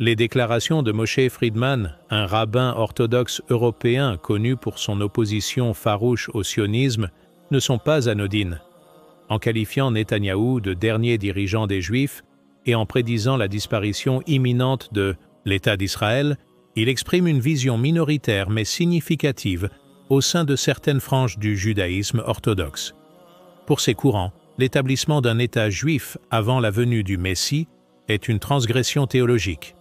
Les déclarations de Moshe Friedman, un rabbin orthodoxe européen connu pour son opposition farouche au sionisme, ne sont pas anodines. En qualifiant Netanyahou de dernier dirigeant des Juifs et en prédisant la disparition imminente de l'État d'Israël, il exprime une vision minoritaire mais significative au sein de certaines franges du judaïsme orthodoxe. Pour ces courants, l'établissement d'un État juif avant la venue du Messie est une transgression théologique.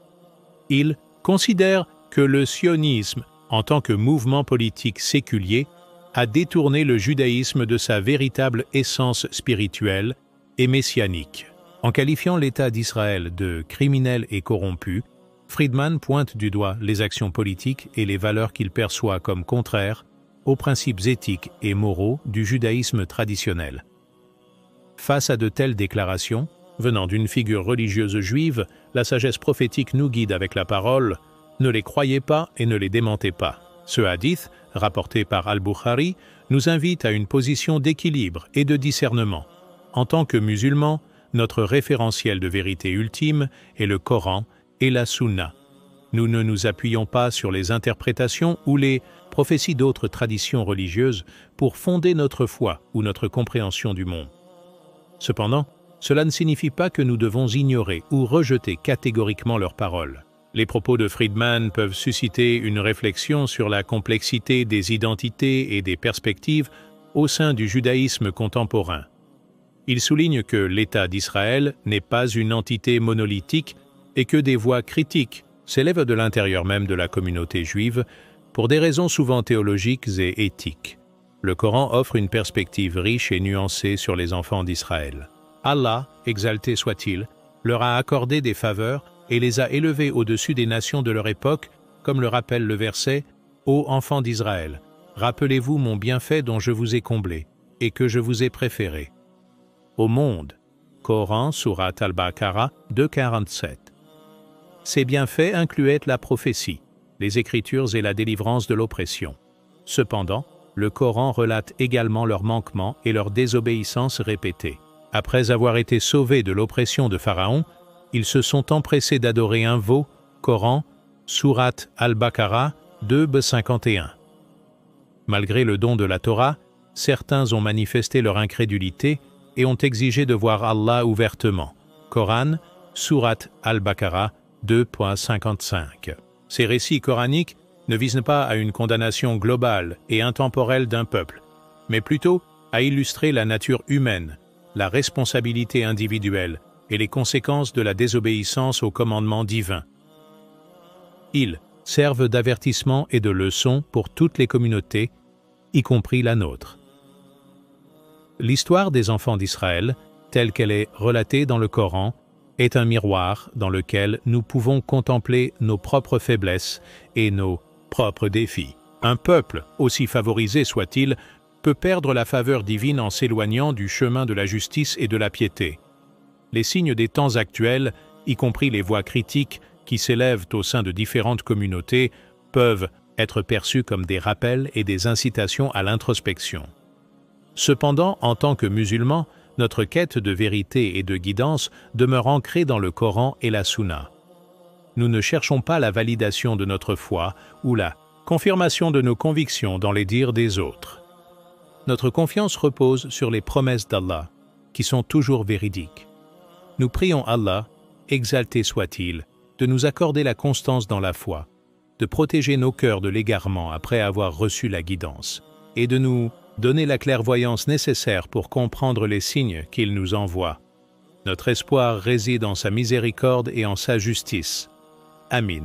Ils considèrent que le sionisme, en tant que mouvement politique séculier, a détourné le judaïsme de sa véritable essence spirituelle et messianique. En qualifiant l'État d'Israël de criminel et corrompu, Friedman pointe du doigt les actions politiques et les valeurs qu'il perçoit comme contraires aux principes éthiques et moraux du judaïsme traditionnel. Face à de telles déclarations, venant d'une figure religieuse juive, la sagesse prophétique nous guide avec la parole « Ne les croyez pas et ne les démentez pas ». Ce hadith, rapporté par Al-Bukhari, nous invite à une position d'équilibre et de discernement. En tant que musulmans, notre référentiel de vérité ultime est le Coran et la Sunna. Nous ne nous appuyons pas sur les interprétations ou les prophéties d'autres traditions religieuses pour fonder notre foi ou notre compréhension du monde. Cependant, cela ne signifie pas que nous devons ignorer ou rejeter catégoriquement leurs paroles. Les propos de Friedman peuvent susciter une réflexion sur la complexité des identités et des perspectives au sein du judaïsme contemporain. Il souligne que l'État d'Israël n'est pas une entité monolithique et que des voix critiques s'élèvent de l'intérieur même de la communauté juive pour des raisons souvent théologiques et éthiques. Le Coran offre une perspective riche et nuancée sur les enfants d'Israël. Allah, exalté soit-il, leur a accordé des faveurs et les a élevés au-dessus des nations de leur époque, comme le rappelle le verset « Ô enfants d'Israël, rappelez-vous mon bienfait dont je vous ai comblé et que je vous ai préféré. » Au monde, Coran, Surat Al-Baqarah 2,47. Ces bienfaits incluaient la prophétie, les Écritures et la délivrance de l'oppression. Cependant, le Coran relate également leurs manquements et leur désobéissance répétée. Après avoir été sauvés de l'oppression de Pharaon, ils se sont empressés d'adorer un veau, Coran, Surat Al-Baqarah 2,51. Malgré le don de la Torah, certains ont manifesté leur incrédulité et ont exigé de voir Allah ouvertement. Coran, Surat Al-Baqarah 2,55. Ces récits coraniques ne visent pas à une condamnation globale et intemporelle d'un peuple, mais plutôt à illustrer la nature humaine, la responsabilité individuelle et les conséquences de la désobéissance aux commandements divins. Ils servent d'avertissement et de leçon pour toutes les communautés, y compris la nôtre. L'histoire des enfants d'Israël, telle qu'elle est relatée dans le Coran, est un miroir dans lequel nous pouvons contempler nos propres faiblesses et nos propres défis. Un peuple, aussi favorisé soit-il, peut perdre la faveur divine en s'éloignant du chemin de la justice et de la piété. Les signes des temps actuels, y compris les voix critiques qui s'élèvent au sein de différentes communautés, peuvent être perçus comme des rappels et des incitations à l'introspection. Cependant, en tant que musulmans, notre quête de vérité et de guidance demeure ancrée dans le Coran et la Sunna. Nous ne cherchons pas la validation de notre foi ou la confirmation de nos convictions dans les dires des autres. Notre confiance repose sur les promesses d'Allah, qui sont toujours véridiques. Nous prions Allah, exalté soit-il, de nous accorder la constance dans la foi, de protéger nos cœurs de l'égarement après avoir reçu la guidance, et de nous donner la clairvoyance nécessaire pour comprendre les signes qu'il nous envoie. Notre espoir réside en sa miséricorde et en sa justice. Amin.